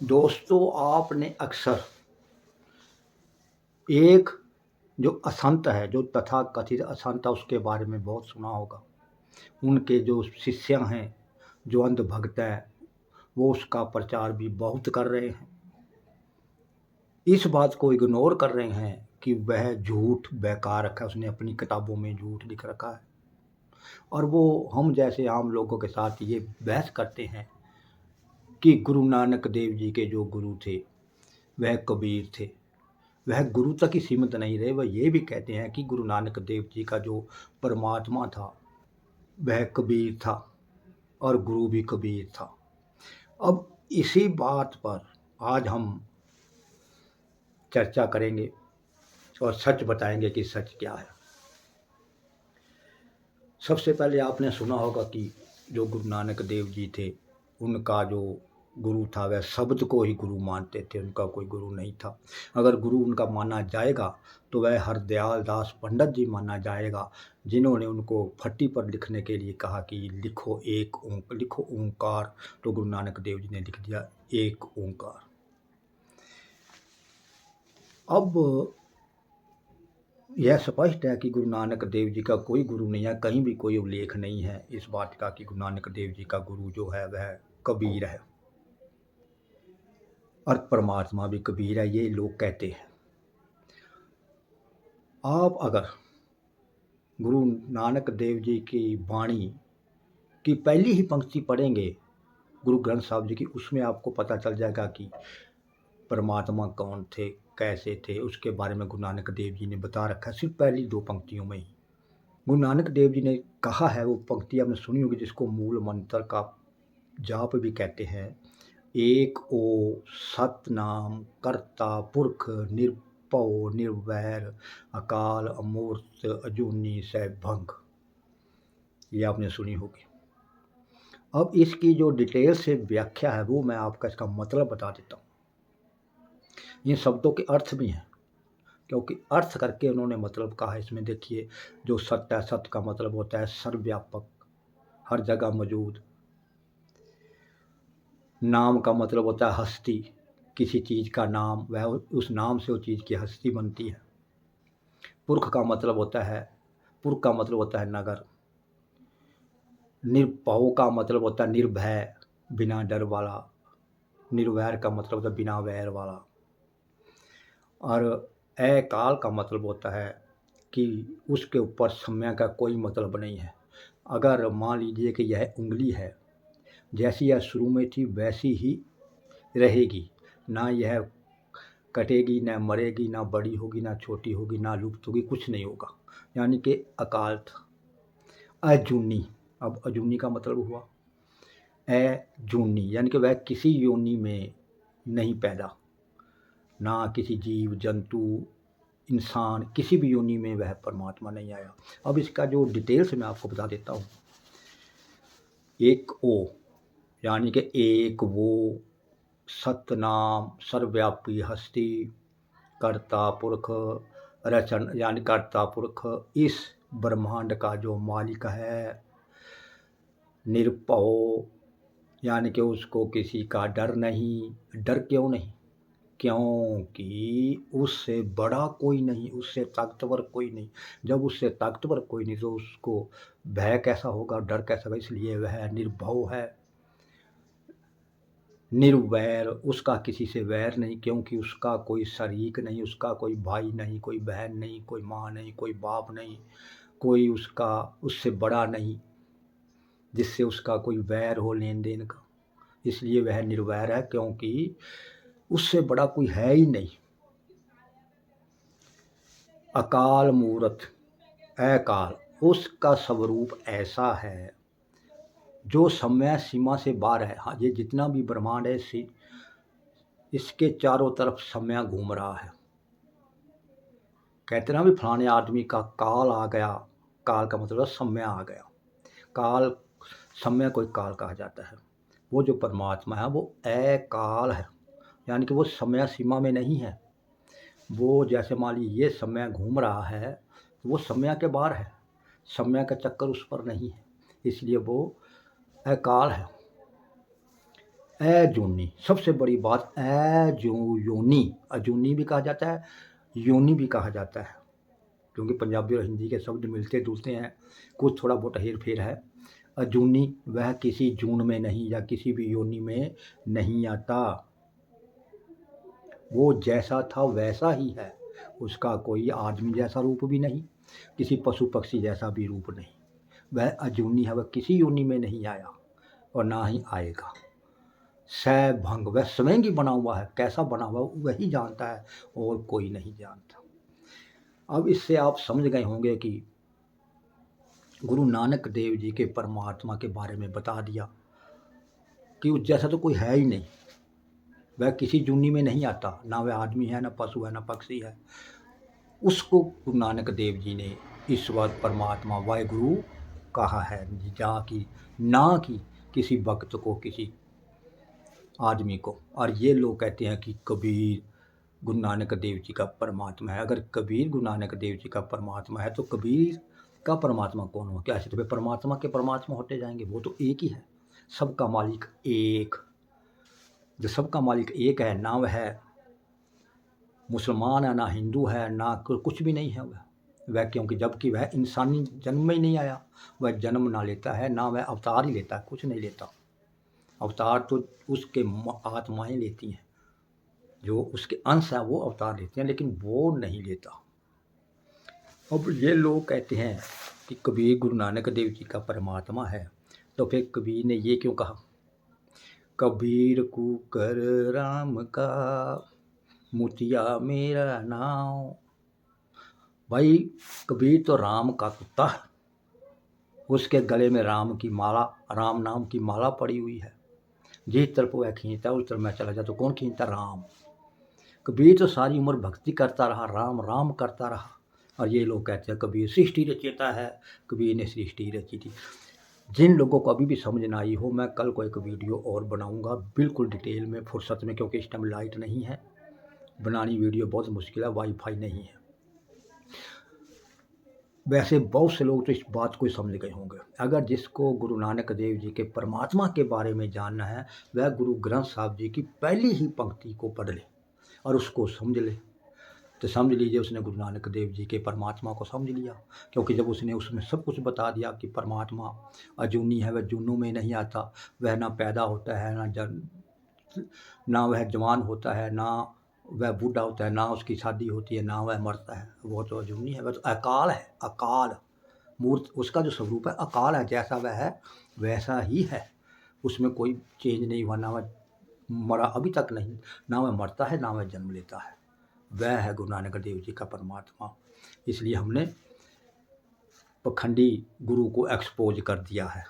दोस्तों, आपने अक्सर एक जो असंत है, जो तथाकथित असंत है, उसके बारे में बहुत सुना होगा। उनके जो शिष्य हैं, जो अंधभक्त हैं, वो उसका प्रचार भी बहुत कर रहे हैं। इस बात को इग्नोर कर रहे हैं कि वह झूठ बेकार रखा है, उसने अपनी किताबों में झूठ लिख रखा है। और वो हम जैसे आम लोगों के साथ ये बहस करते हैं कि गुरु नानक देव जी के जो गुरु थे, वह कबीर थे। वह गुरु तक ही सीमित नहीं रहे, वह ये भी कहते हैं कि गुरु नानक देव जी का जो परमात्मा था, वह कबीर था और गुरु भी कबीर था। अब इसी बात पर आज हम चर्चा करेंगे और सच बताएंगे कि सच क्या है। सबसे पहले आपने सुना होगा कि जो गुरु नानक देव जी थे, उनका जो गुरु था वह शब्द को ही गुरु मानते थे, उनका कोई गुरु नहीं था। अगर गुरु उनका माना जाएगा तो वह हरदयाल दास पंडित जी माना जाएगा, जिन्होंने उनको फट्टी पर लिखने के लिए कहा कि लिखो ओंकार, तो गुरु नानक देव जी ने लिख दिया एक ओंकार। अब यह स्पष्ट है कि गुरु नानक देव जी का कोई गुरु नहीं है, कहीं भी कोई उल्लेख नहीं है इस बात का कि गुरु नानक देव जी का गुरु जो है वह कबीर है और परमात्मा भी कबीर है, ये लोग कहते हैं। आप अगर गुरु नानक देव जी की वाणी की पहली ही पंक्ति पढ़ेंगे गुरु ग्रंथ साहब जी की, उसमें आपको पता चल जाएगा कि परमात्मा कौन थे, कैसे थे, उसके बारे में गुरु नानक देव जी ने बता रखा है, सिर्फ पहली 2 पंक्तियों में ही। गुरु नानक देव जी ने कहा है, वो पंक्ति आपने सुनी होगी, जिसको मूल मंत्र का जाप भी कहते हैं। एक ओ सतनाम करता पुरख निरपौ निर्वैर अकाल अमूर्त अजूनी सैभंग, ये आपने सुनी होगी। अब इसकी जो डिटेल से व्याख्या है वो मैं आपका इसका मतलब बता देता हूँ। इन शब्दों के अर्थ भी हैं, क्योंकि अर्थ करके उन्होंने मतलब कहा है। इसमें देखिए, जो सत्य है, सत्य का मतलब होता है सर्वव्यापक, हर जगह मौजूद। नाम का मतलब होता है हस्ती, किसी चीज़ का नाम, वह उस नाम से वो चीज़ की हस्ती बनती है। पुरख का मतलब होता है, पुरख का मतलब होता है नगर। निरपौ का मतलब होता है निर्भय, बिना डर वाला। निर्वैर का मतलब होता है बिना वैर वाला। और अकाल का मतलब होता है कि उसके ऊपर समय का कोई मतलब नहीं है। अगर मान लीजिए कि यह उंगली है, जैसी यह शुरू में थी वैसी ही रहेगी, ना यह कटेगी, ना मरेगी, ना बड़ी होगी, ना छोटी होगी, ना लुप्त होगी, कुछ नहीं होगा, यानी कि अकाल था। अजूनी, अब अजूनी का मतलब हुआ अजूनी, यानी कि वह किसी योनि में नहीं पैदा, ना किसी जीव जंतु इंसान, किसी भी योनि में वह परमात्मा नहीं आया। अब इसका जो डिटेल से मैं आपको बता देता हूँ। एक ओ, यानी कि एक वो, सतनाम सर्वव्यापी हस्ती, कर्ता पुरख, रचन यानी कर्ता पुरख, इस ब्रह्मांड का जो मालिक है। निरपौ, यानी कि उसको किसी का डर नहीं। डर क्यों नहीं? क्योंकि उससे बड़ा कोई नहीं, उससे ताकतवर कोई नहीं। जब उससे ताकतवर कोई नहीं तो उसको भय कैसा होगा, डर कैसा होगा? इसलिए वह निर्भव है, निर्वैर, उसका किसी से वैर नहीं, क्योंकि उसका कोई शरीक नहीं, उसका कोई भाई नहीं, कोई बहन नहीं, कोई माँ नहीं, कोई बाप नहीं, कोई उसका उससे बड़ा नहीं जिससे उसका कोई वैर हो लेन देन का। इसलिए वह निर्वैर है, क्योंकि उससे बड़ा कोई है ही नहीं। अकाल मूर्त, अकाल, उसका स्वरूप ऐसा है जो समय सीमा से बाहर है। हाँ, ये जितना भी ब्रह्मांड है, इसके चारों तरफ समय घूम रहा है। कहते ना भी फलाने आदमी का काल आ गया, काल का मतलब समय आ गया। काल, समय को काल कहा जाता है। वो जो परमात्मा है वो अकाल है, यानी कि वो समय सीमा में नहीं है। वो जैसे मान लीजिए ये समय घूम रहा है, वो समय के बाहर है, समय का चक्कर उस पर नहीं है, इसलिए वो अकाल है। अजूनी, सबसे बड़ी बात योनी, अजूनी भी कहा जाता है, योनी भी कहा जाता है, क्योंकि पंजाबी और हिंदी के शब्द मिलते-जुलते हैं, कुछ थोड़ा बहुत हेर-फेर है। अजूनी वह किसी जून में नहीं या किसी भी योनि में नहीं आता। वो जैसा था वैसा ही है, उसका कोई आदमी जैसा रूप भी नहीं, किसी पशु-पक्षी जैसा भी रूप नहीं। वह अजूनी है, वह किसी योनि में नहीं आया और ना ही आएगा। सैभंग वह स्वयं ही बना हुआ है, कैसा बना हुआ वही जानता है और कोई नहीं जानता। अब इससे आप समझ गए होंगे कि गुरु नानक देव जी के परमात्मा के बारे में बता दिया कि उस जैसा तो कोई है ही नहीं, वह किसी जूनी में नहीं आता, ना वह आदमी है, ना पशु है, ना पक्षी है। उसको गुरु नानक देव जी ने ईश्वर परमात्मा वाहिगुरु कहा है, जहाँ की ना कि किसी भक्त को, किसी आदमी को। और ये लोग कहते हैं कि कबीर गुरु नानक देव जी का परमात्मा है। अगर कबीर गुरु नानक देव जी का परमात्मा है तो कबीर का परमात्मा कौन हो? क्या ऐसे तो परमात्मा के परमात्मा होते जाएंगे? वो तो एक ही है, सबका मालिक एक। जो सबका मालिक एक है, ना वह मुसलमान है, ना हिंदू है, ना कुछ भी नहीं है वह, क्योंकि जबकि वह इंसानी जन्म में ही नहीं आया, वह जन्म ना लेता है, ना वह अवतार ही लेता है, कुछ नहीं लेता। अवतार तो उसके आत्माएं लेती हैं, जो उसके अंश हैं वो अवतार लेते हैं, लेकिन वो नहीं लेता। अब ये लोग कहते हैं कि कबीर गुरु नानक देव जी का परमात्मा है, तो फिर कबीर ने ये क्यों कहा, कबीर कुकर राम का मोतिया मेरा नाम। भाई कबीर तो राम का कुत्ता है, उसके गले में राम की माला, राम नाम की माला पड़ी हुई है, जिस तरफ वह खींचता उस तरफ मैं चला जाता, तो कौन खींचता? राम। कबीर तो सारी उम्र भक्ति करता रहा, राम राम करता रहा। और ये लोग कहते हैं कबीर सृष्टि रचयिता है, कबीर ने सृष्टि रची थी। जिन लोगों को अभी भी समझ ना आई हो, मैं कल को एक वीडियो और बनाऊंगा बिल्कुल डिटेल में, फुर्सत में, क्योंकि इस टाइम लाइट नहीं है, बनानी वीडियो बहुत मुश्किल है, वाईफाई नहीं है। वैसे बहुत से लोग तो इस बात को समझ गए होंगे। अगर जिसको गुरु नानक देव जी के परमात्मा के बारे में जानना है, वह गुरु ग्रंथ साहब जी की पहली ही पंक्ति को पढ़ ले और उसको समझ ले, तो समझ लीजिए उसने गुरु नानक देव जी के परमात्मा को समझ लिया। क्योंकि जब उसने उसमें सब कुछ बता दिया कि परमात्मा अजूनी है, वह जूनों में नहीं आता, वह ना पैदा होता है, ना वह जवान होता है, ना वह बूढ़ा होता है, ना उसकी शादी होती है, ना वह मरता है, वो तो अजूनी है, वह तो अकाल है। अकाल मूर्त उसका जो स्वरूप है अकाल है, जैसा वह है वैसा ही है, उसमें कोई चेंज नहीं हुआ, ना वह मरा अभी तक नहीं, ना वह मरता है, ना वह जन्म लेता है। वह है गुरु नानक देव जी का परमात्मा। इसलिए हमने पखंडी गुरु को एक्सपोज कर दिया है।